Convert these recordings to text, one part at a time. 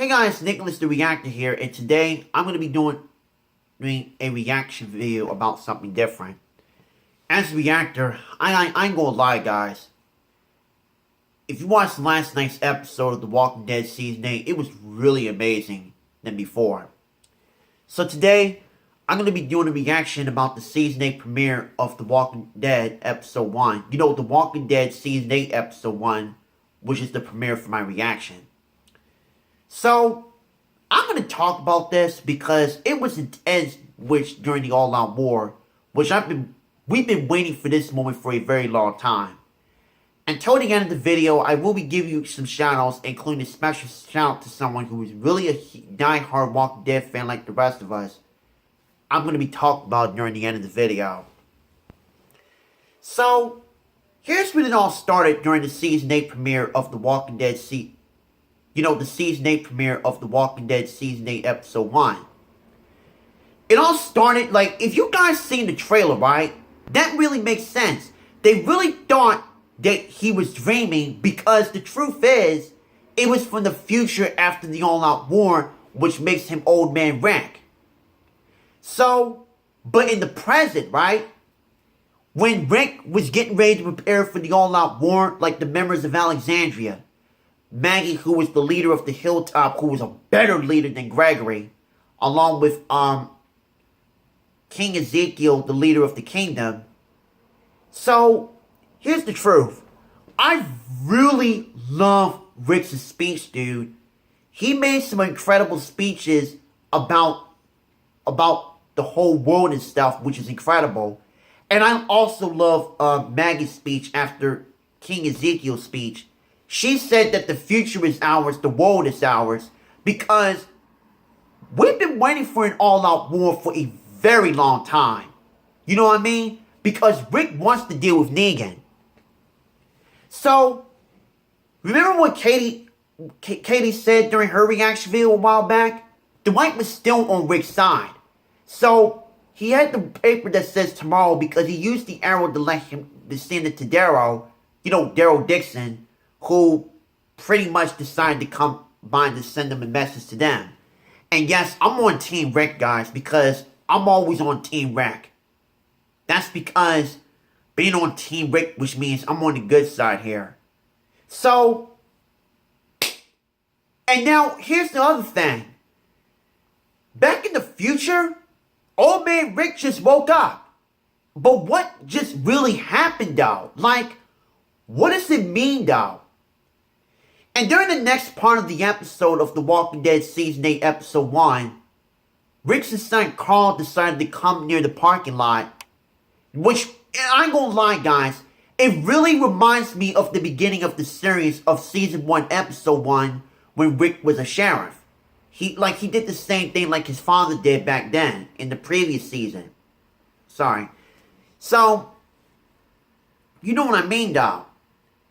Hey guys, Nicholas the Reactor here, and today I'm going to be doing a reaction video about something different. As a reactor, I ain't gonna lie guys. If you watched last night's episode of The Walking Dead Season 8, it was really amazing than before. So today, I'm going to be doing a reaction about the Season 8 premiere of The Walking Dead Episode 1. You know, The Walking Dead Season 8 Episode 1, which is the premiere for my reaction. So, I'm going to talk about this because it was intense during the all-out war, which we've been waiting for this moment for a very long time. Until the end of the video, I will be giving you some shout-outs, including a special shout-out to someone who is really a die-hard Walking Dead fan like the rest of us. I'm going to be talking about during the end of the video. So, here's when it all started during the Season 8 premiere of The Walking Dead the Season 8 premiere of The Walking Dead Season 8 Episode 1. It all started, if you guys seen the trailer, right? That really makes sense. They really thought that he was dreaming because the truth is, it was from the future after the all-out war, which makes him Old Man Rick. So, but in the present, right? When Rick was getting ready to prepare for the all-out war, like the members of Alexandria, Maggie, who was the leader of the Hilltop, who was a better leader than Gregory, along with King Ezekiel, the leader of the kingdom. So, here's the truth. I really love Rick's speech, dude. He made some incredible speeches about the whole world and stuff, which is incredible. And I also love Maggie's speech after King Ezekiel's speech. She said that the future is ours, the world is ours, because we've been waiting for an all-out war for a very long time. You know what I mean? Because Rick wants to deal with Negan. So, remember what Katie said during her reaction video a while back? Dwight was still on Rick's side. So, he had the paper that says tomorrow because he used the arrow to let him to send it to Daryl, Daryl Dixon, who pretty much decided to combine to send them a message to them. And yes, I'm on Team Rick, guys, because I'm always on Team Rick. That's because being on Team Rick, which means I'm on the good side here. So, and now here's the other thing. Back in the future, Old Man Rick just woke up. But what just really happened, though? What does it mean, though? And during the next part of the episode of The Walking Dead Season 8 Episode 1, Rick's son Carl decided to come near the parking lot, which, I ain't gonna lie guys, it really reminds me of the beginning of the series of Season 1 Episode 1 when Rick was a sheriff. He did the same thing like his father did back then, in the previous season. Sorry. So, you know what I mean though.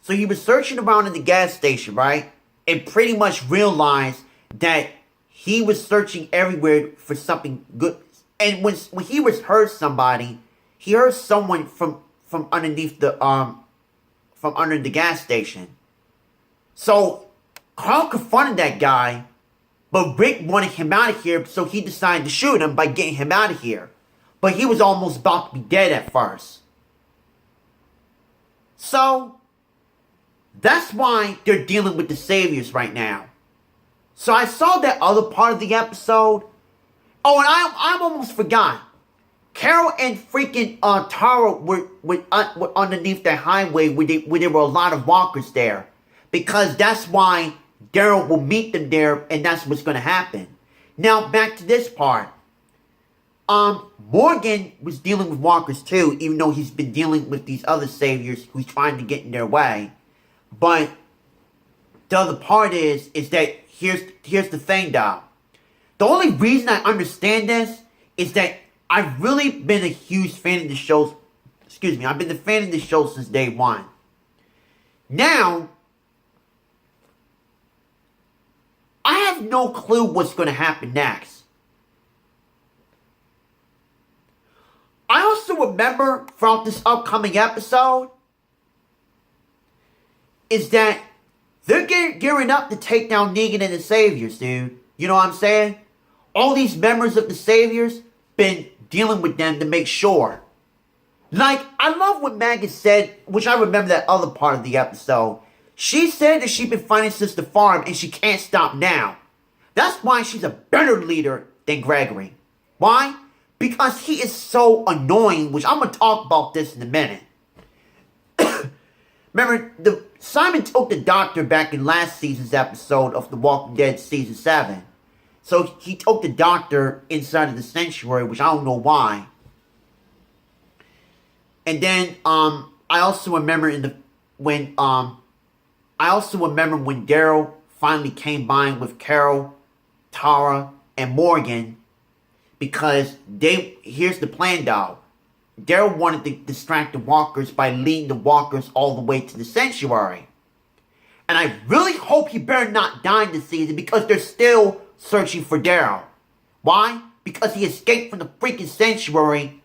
So he was searching around in the gas station, right? And pretty much realized that he was searching everywhere for something good. And when he heard somebody, he heard someone from underneath the from under the gas station. So Carl confronted that guy, but Rick wanted him out of here, so he decided to shoot him by getting him out of here. But he was almost about to be dead at first. So that's why they're dealing with the Saviors right now. So I saw that other part of the episode. Oh, and I almost forgot. Carol and freaking Tara were underneath that highway where there were a lot of walkers there. Because that's why Daryl will meet them there, and that's what's going to happen. Now, back to this part. Morgan was dealing with walkers too, even though he's been dealing with these other Saviors who's trying to get in their way. But the other part is that here's the thing, though. The only reason I understand this is that I've really been a huge fan of the show. Excuse me, I've been a fan of the show since day one. Now, I have no clue what's going to happen next. I also remember throughout this upcoming episode is that They're gearing up to take down Negan and the Saviors, dude. You know what I'm saying? All these members of the Saviors been dealing with them to make sure. Like, I love what Maggie said, which I remember that other part of the episode. She said that she's been fighting since the farm and she can't stop now. That's why she's a better leader than Gregory. Why? Because he is so annoying, which I'm going to talk about this in a minute. Remember, Simon took the doctor back in last season's episode of The Walking Dead Season 7. So he took the doctor inside of the sanctuary, which I don't know why. And then I also remember when Daryl finally came by with Carol, Tara, and Morgan, because here's the plan, dog. Daryl wanted to distract the walkers by leading the walkers all the way to the sanctuary. And I really hope he better not die this season because they're still searching for Daryl. Why? Because he escaped from the freaking sanctuary.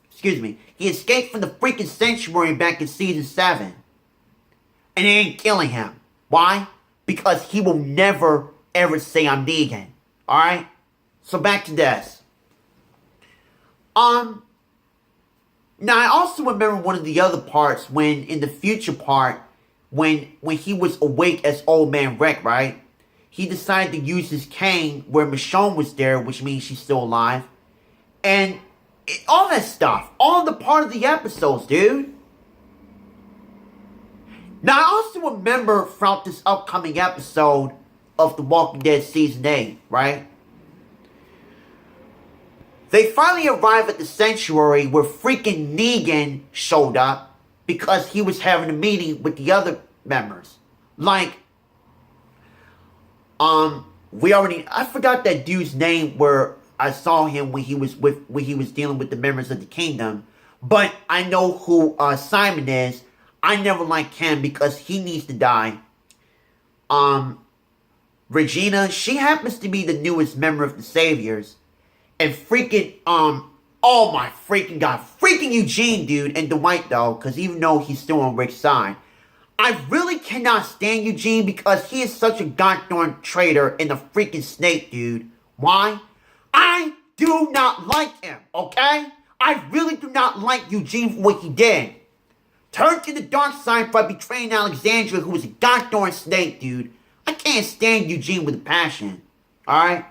He escaped from the freaking sanctuary back in season 7. And they ain't killing him. Why? Because he will never, ever say I'm Negan. Alright? So back to this. Now I also remember one of the other parts when, in the future part, when he was awake as Old Man Rick, right? He decided to use his cane where Michonne was there, which means she's still alive. And all that stuff. All the part of the episodes, dude. Now, I also remember throughout this upcoming episode of The Walking Dead Season 8, right? They finally arrived at the sanctuary where freaking Negan showed up because he was having a meeting with the other members. Like, I forgot that dude's name where I saw him when he was dealing with the members of the kingdom. But I know who Simon is. I never liked him because he needs to die. Regina, she happens to be the newest member of the Saviors. And freaking, oh my freaking God. Freaking Eugene, dude. And Dwight, though. Because even though he's still on Rick's side. I really cannot stand Eugene because he is such a goddamn traitor and a freaking snake, dude. Why? I do not like him, okay? I really do not like Eugene for what he did. Turned to the dark side by betraying Alexandria, who was a goddamn snake, dude. I can't stand Eugene with a passion, alright?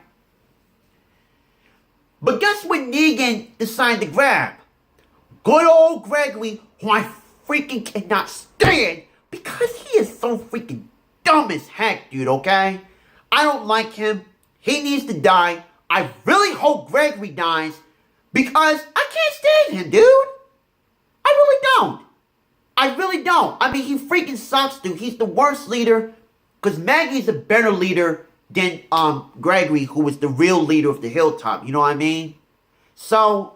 But guess what Negan decided to grab? Good old Gregory, who I freaking cannot stand because he is so freaking dumb as heck, dude, okay? I don't like him. He needs to die. I really hope Gregory dies because I can't stand him, dude. I really don't. I really don't. I mean, he freaking sucks, dude. He's the worst leader because Maggie's a better leader than Gregory, who was the real leader of the Hilltop. You know what I mean? So,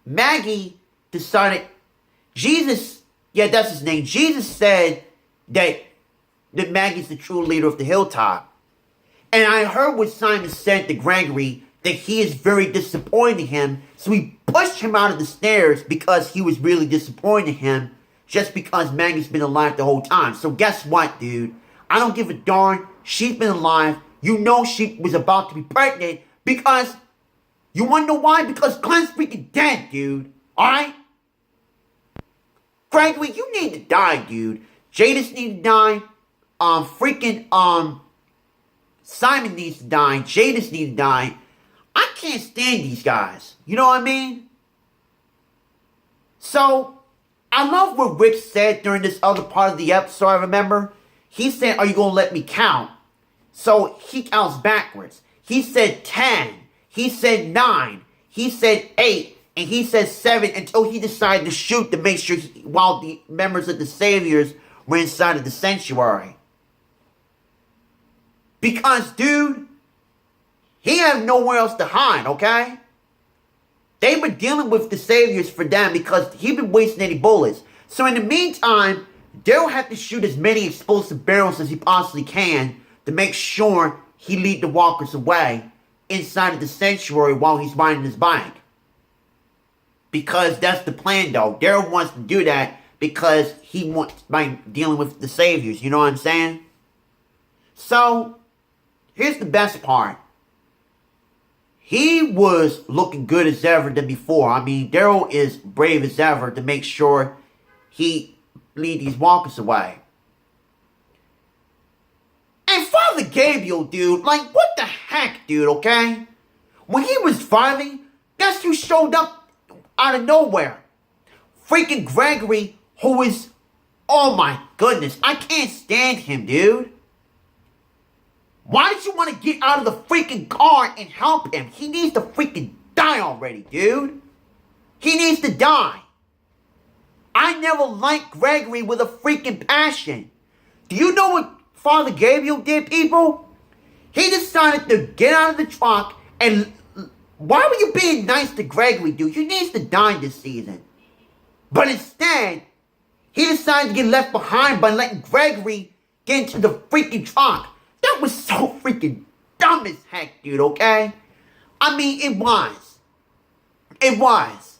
Maggie decided, Jesus, yeah, that's his name. Jesus said that Maggie's the true leader of the Hilltop. And I heard what Simon said to Gregory, that he is very disappointed in him. So he pushed him out of the stairs because he was really disappointed in him. Just because Maggie's been alive the whole time. So guess what, dude? I don't give a darn. She's been alive. You know she was about to be pregnant. Because, you wanna know why? Because Glenn's freaking dead, dude. Alright? Gregory, you need to die, dude. Jadis needs to die. Simon needs to die. Jadis needs to die. I can't stand these guys. You know what I mean? So, I love what Rick said during this other part of the episode, I remember. He said, are you going to let me count? So, he counts backwards. He said 10. He said 9. He said 8. And he said 7 until he decided to shoot to make sure while the members of the Saviors were inside of the sanctuary. Because, dude, he had nowhere else to hide, okay? They were dealing with the Saviors for them because he been wasting any bullets. So in the meantime, Daryl had to shoot as many explosive barrels as he possibly can to make sure he lead the walkers away inside of the sanctuary while he's riding his bike. Because that's the plan, though. Daryl wants to do that because he wants by dealing with the saviors. You know what I'm saying? So, here's the best part. He was looking good as ever than before. I mean, Daryl is brave as ever to make sure he lead these walkers away. And Father Gabriel, dude, like, what the heck, dude, okay? When he was fighting, guess who showed up out of nowhere? Freaking Gregory, who is, oh my goodness, I can't stand him, dude. Why did you want to get out of the freaking car and help him? He needs to freaking die already, dude. He needs to die. I never liked Gregory with a freaking passion. Do you know what Father Gabriel did, people? He decided to get out of the truck and... Why were you being nice to Gregory, dude? He needs to die this season. But instead, he decided to get left behind by letting Gregory get into the freaking truck. That was so freaking dumb as heck, dude, okay? I mean, it was. It was.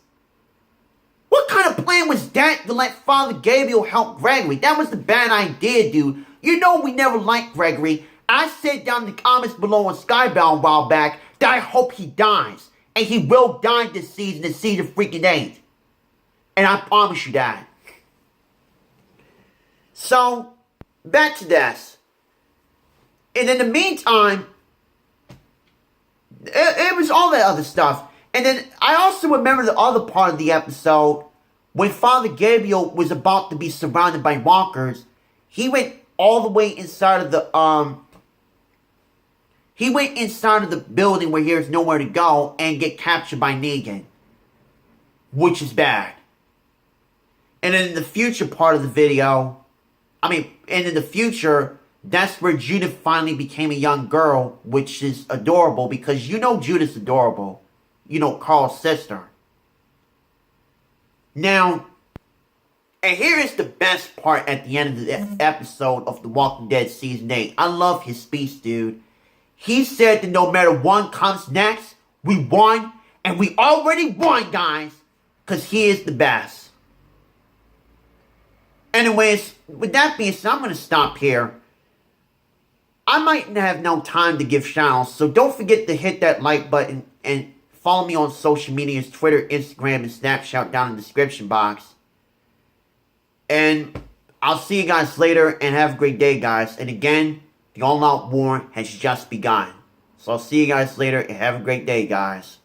What kind of plan was that to let Father Gabriel help Gregory? That was the bad idea, dude. You know we never liked Gregory. I said down in the comments below on Skybound a while back that I hope he dies. And he will die this season, in season freaking 8. And I promise you that. So, back to this. And in the meantime, it was all that other stuff. And then I also remember the other part of the episode when Father Gabriel was about to be surrounded by walkers. He went all the way inside of the He went inside of the building where there's nowhere to go and get captured by Negan, which is bad. And then in the future part of the video, and in the future, that's where Judith finally became a young girl, which is adorable because you know Judith's adorable. You know, Carl's sister. Now, and here is the best part at the end of the episode of The Walking Dead Season 8. I love his speech, dude. He said that no matter what comes next, we won, and we already won, guys, because he is the best. Anyways, with that being said, I'm going to stop here. I might have no time to give shout-outs, so don't forget to hit that like button and follow me on social medias, Twitter, Instagram, and Snapchat down in the description box. And I'll see you guys later, and have a great day, guys. And again, the all-out war has just begun. So I'll see you guys later, and have a great day, guys.